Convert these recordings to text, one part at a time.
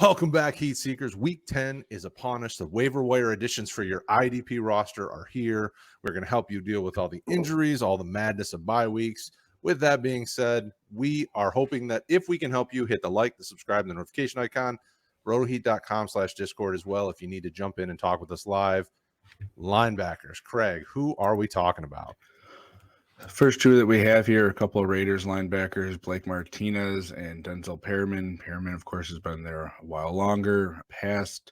Welcome back, Heat Seekers. Week 10 is upon us. The waiver wire additions for your IDP roster are here. We're going to help you deal with all the injuries, all the madness of bye weeks. With that being said, we are hoping that if we can help you, hit the like, the subscribe, and the notification icon. rotoheat.com/Discord as well if you need to jump in and talk with us live. Linebackers, Kraig, who are we talking about? First two that we have here, a couple of Raiders linebackers, Blake Martinez and Denzel Perriman. Perriman, of course, has been there a while longer. Past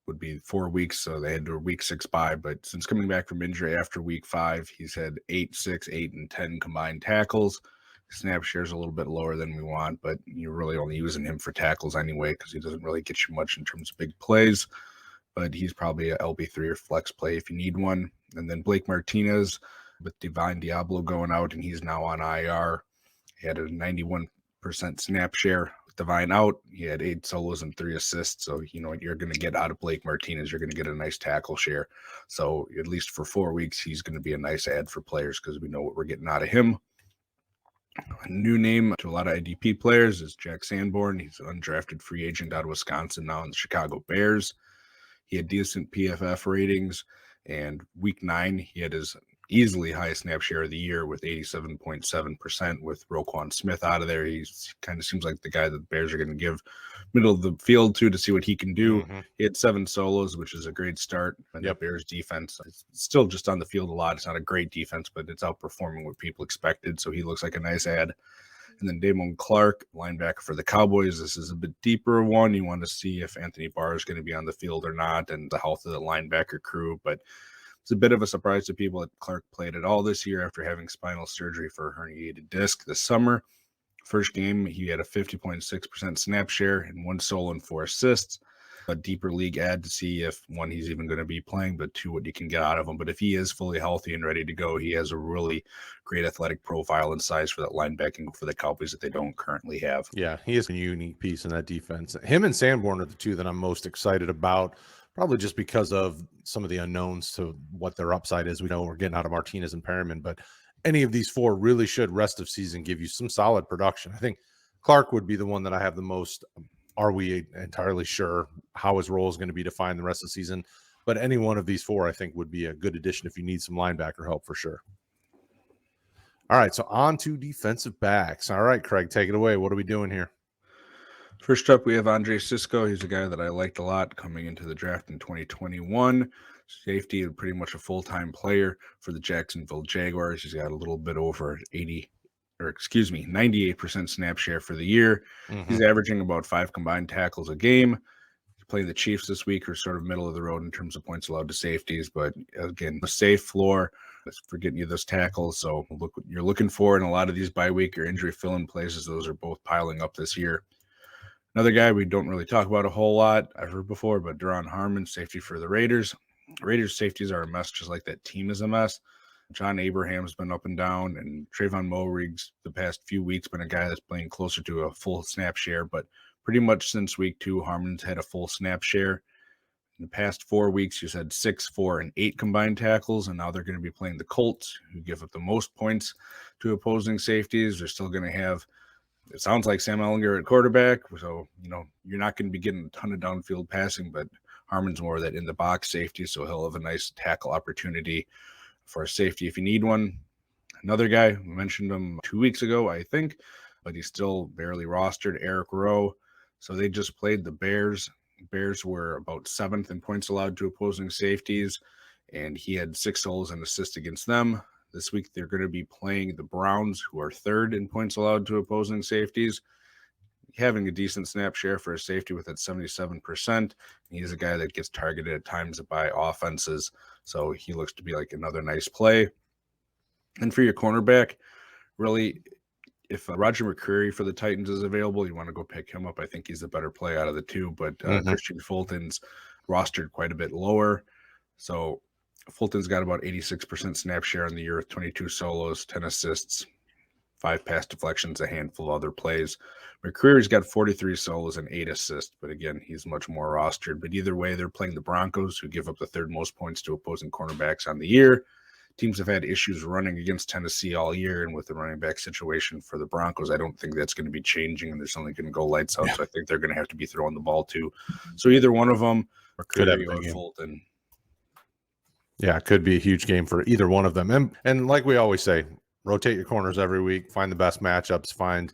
would be 4 weeks, so they had to week 6 bye. But since coming back from injury after week 5, he's had 8, 6, 8, and 10 combined tackles. Snap share is a little bit lower than we want, but you're really only using him for tackles anyway because he doesn't really get you much in terms of big plays. But he's probably a LB3 or flex play if you need one. And then Blake Martinez, with Divine Diablo going out, and he's now on IR. He had a 91% snap share with Divine out. He had 8 solos and 3 assists. So, you know what you're going to get out of Blake Martinez. You're going to get a nice tackle share. So, at least for 4 weeks, he's going to be a nice add for players because we know what we're getting out of him. A new name to a lot of IDP players is Jack Sanborn. He's an undrafted free agent out of Wisconsin, now in the Chicago Bears. He had decent PFF ratings, and week 9, he had his easily highest snap share of the year with 87.7% with Roquan Smith out of there. He kind of seems like the guy that the Bears are going to give middle of the field to see what he can do. He had 7 solos, which is a great start. And the Bears defense is still just on the field a lot. It's not a great defense, but it's outperforming what people expected. So he looks like a nice add. And then Damon Clark, linebacker for the Cowboys. This is a bit deeper one. You want to see if Anthony Barr is going to be on the field or not and the health of the linebacker crew. But it's a bit of a surprise to people that Clark played at all this year after having spinal surgery for a herniated disc this summer. First game, he had a 50.6% snap share and 1 solo and 4 assists. A deeper league add to see if, 1, he's even going to be playing, but 2, what you can get out of him. But if he is fully healthy and ready to go, he has a really great athletic profile and size for that linebacking for the Cowboys that they don't currently have. Yeah, he is a unique piece in that defense. Him and Sanborn are the two that I'm most excited about. Probably just because of some of the unknowns to what their upside is. We know we're getting out of Martinez and Perriman, but any of these 4 really should rest of season give you some solid production. I think Clark would be the one that I have the most. Are we entirely sure how his role is going to be defined the rest of the season? But any one of these 4, I think, would be a good addition if you need some linebacker help for sure. All right, so on to defensive backs. All right, Kraig, take it away. What are we doing here? First up, we have Andre Cisco. He's a guy that I liked a lot coming into the draft in 2021. Safety, pretty much a full-time player for the Jacksonville Jaguars. He's got a little bit over 98% snap share for the year. He's averaging about 5 combined tackles a game. He's playing the Chiefs this week, who are sort of middle of the road in terms of points allowed to safeties, but again, a safe floor for getting you those tackles. So look what you're looking for in a lot of these bye week or injury fill-in places. Those are both piling up this year. Another guy we don't really talk about a whole lot, I've heard before, but Duron Harmon, safety for the Raiders. Raiders safeties are a mess, just like that team is a mess. John Abraham's been up and down, and Trayvon Moehrig's the past few weeks been a guy that's playing closer to a full snap share, but pretty much since week 2, Harmon's had a full snap share. In the past 4 weeks, he's had 6, 4, and 8 combined tackles, and now they're going to be playing the Colts, who give up the most points to opposing safeties. They're still going to have, it sounds like, Sam Ehlinger at quarterback, so, you know, you're not going to be getting a ton of downfield passing, but Harmon's more of that in-the-box safety, so he'll have a nice tackle opportunity for a safety if you need one. Another guy, we mentioned him 2 weeks ago, I think, but he's still barely rostered, Eric Rowe. So they just played the Bears. Bears were about 7th in points allowed to opposing safeties, and he had 6 solos and assists against them. This week they're going to be playing the Browns, who are 3rd in points allowed to opposing safeties. Having a decent snap share for a safety with that 77%. He's a guy that gets targeted at times by offenses, so he looks to be like another nice play. And for your cornerback, really, if Roger McCreary for the Titans is available, you want to go pick him up. I think he's the better play out of the two, but Christian Fulton's rostered quite a bit lower. So Fulton's got about 86% snap share on the year with 22 solos, 10 assists, 5 pass deflections, a handful of other plays. McCreary's got 43 solos and 8 assists, but again, he's much more rostered. But either way, they're playing the Broncos, who give up the 3rd most points to opposing cornerbacks on the year. teams have had issues running against Tennessee all year, and with the running back situation for the Broncos, I don't think that's going to be changing, and they're suddenly going to go lights out. So I think they're going to have to be throwing the ball too. So either one of them, or Curry or Fulton. Yeah, it could be a huge game for either one of them. And like we always say, rotate your corners every week, find the best matchups, find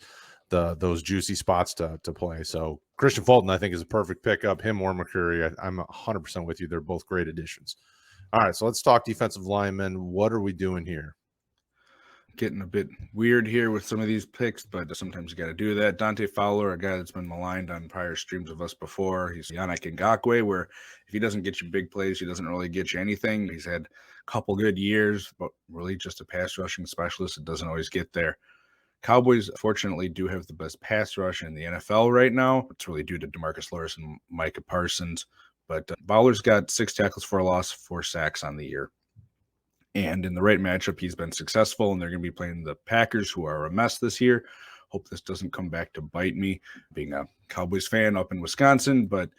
those juicy spots to play. So Christian Fulton, I think, is a perfect pickup. Him or McCurry, I'm 100% with you. They're both great additions. All right, so let's talk defensive linemen. What are we doing here? Getting a bit weird here with some of these picks, but sometimes you got to do that. Dante Fowler, a guy that's been maligned on prior streams of us before. He's Yannick Ngakoue, where if he doesn't get you big plays, he doesn't really get you anything. He's had a couple good years, but really just a pass rushing specialist. It doesn't always get there. Cowboys, fortunately, do have the best pass rush in the NFL right now. It's really due to DeMarcus Lawrence and Micah Parsons. But Fowler's got 6 tackles for a loss, 4 sacks on the year. And in the right matchup, he's been successful, and they're going to be playing the Packers, who are a mess this year. Hope this doesn't come back to bite me, being a Cowboys fan up in Wisconsin. But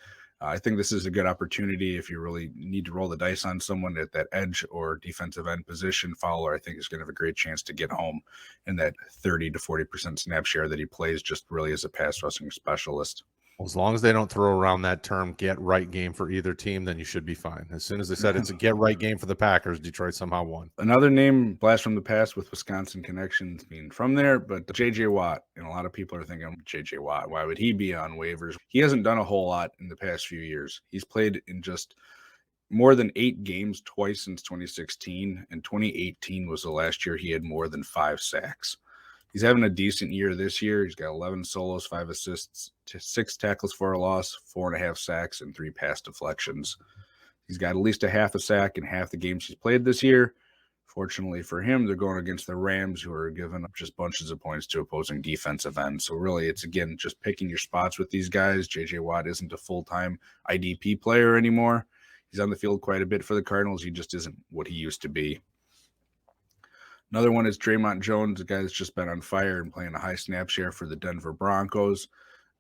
I think this is a good opportunity if you really need to roll the dice on someone at that edge or defensive end position. Fowler, I think, is going to have a great chance to get home in that 30 to 40% snap share that he plays just really as a pass rushing specialist. As long as they don't throw around that term get right game for either team, then you should be fine. As soon as they said it's a get right game for the Packers, Detroit somehow won. Another name, blast from the past with Wisconsin connections being from there, but J.J. Watt. And a lot of people are thinking, J.J. Watt, why would he be on waivers? He hasn't done a whole lot in the past few years. He's played in just more than 8 games twice since 2016, and 2018 was the last year he had more than 5 sacks. He's having a decent year this year. He's got 11 solos, 5 assists, 6 tackles for a loss, 4.5 sacks, and 3 pass deflections. He's got at least a half a sack in half the games he's played this year. Fortunately for him, they're going against the Rams, who are giving up just bunches of points to opposing defensive ends. So really, it's, again, just picking your spots with these guys. J.J. Watt isn't a full-time IDP player anymore. He's on the field quite a bit for the Cardinals. He just isn't what he used to be. Another one is Draymond Jones, a guy that's just been on fire and playing a high snap share for the Denver Broncos.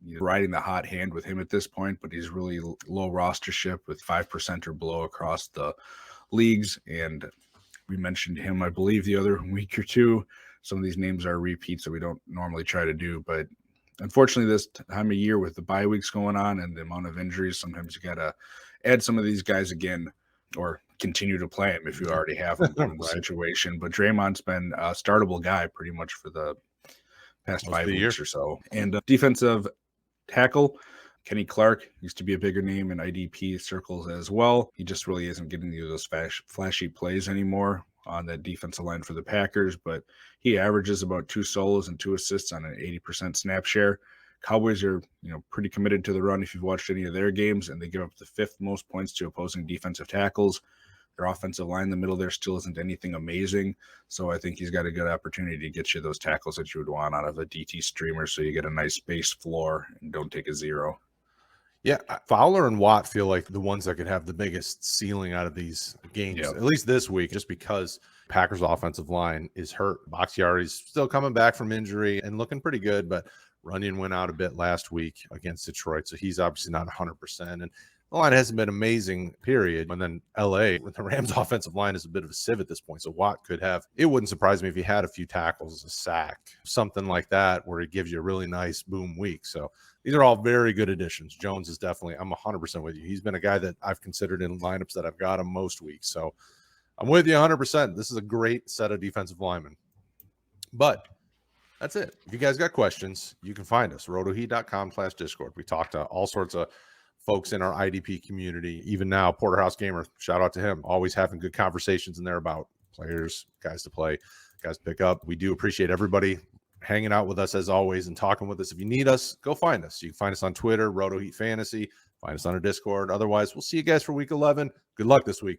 You're riding the hot hand with him at this point, but he's really low rostership with 5% or below across the leagues. And we mentioned him, I believe, the other week or two. Some of these names are repeats that we don't normally try to do, but unfortunately this time of year with the bye weeks going on and the amount of injuries, sometimes you got to add some of these guys again or continue to play him if you already have him in the situation. But Draymond's been a startable guy pretty much for the past 5 weeks or so. And defensive tackle, Kenny Clark used to be a bigger name in IDP circles as well. He just really isn't getting you those flashy plays anymore on that defensive line for the Packers, but he averages about 2 solos and 2 assists on an 80% snap share. Cowboys are, pretty committed to the run if you've watched any of their games, and they give up the 5th most points to opposing defensive tackles. Their offensive line in the middle there still isn't anything amazing, so I think he's got a good opportunity to get you those tackles that you would want out of a DT streamer, so you get a nice base floor and don't take a 0. Yeah, Fowler and Watt feel like the ones that could have the biggest ceiling out of these games, at least this week, just because Packers' offensive line is hurt. Bakhtiari's still coming back from injury and looking pretty good, but Runyon went out a bit last week against Detroit, so he's obviously not 100%. And the line hasn't been amazing, period. And then LA, with the Rams' offensive line, is a bit of a sieve at this point. So Watt could have, it wouldn't surprise me if he had a few tackles, a sack, something like that, where he gives you a really nice boom week. So these are all very good additions. Jones is definitely, I'm 100% with you. He's been a guy that I've considered in lineups that I've got him most weeks. So I'm with you 100%. This is a great set of defensive linemen. But that's it. If you guys got questions, you can find us, rotoheat.com/Discord. We talk to all sorts of folks in our IDP community. Even now, Porterhouse Gamer, shout out to him, always having good conversations in there about players, guys to play, guys to pick up. We do appreciate everybody hanging out with us as always and talking with us. If you need us, go find us. You can find us on Twitter, RotoHeat Fantasy, find us on our Discord. Otherwise, we'll see you guys for week 11. Good luck this week.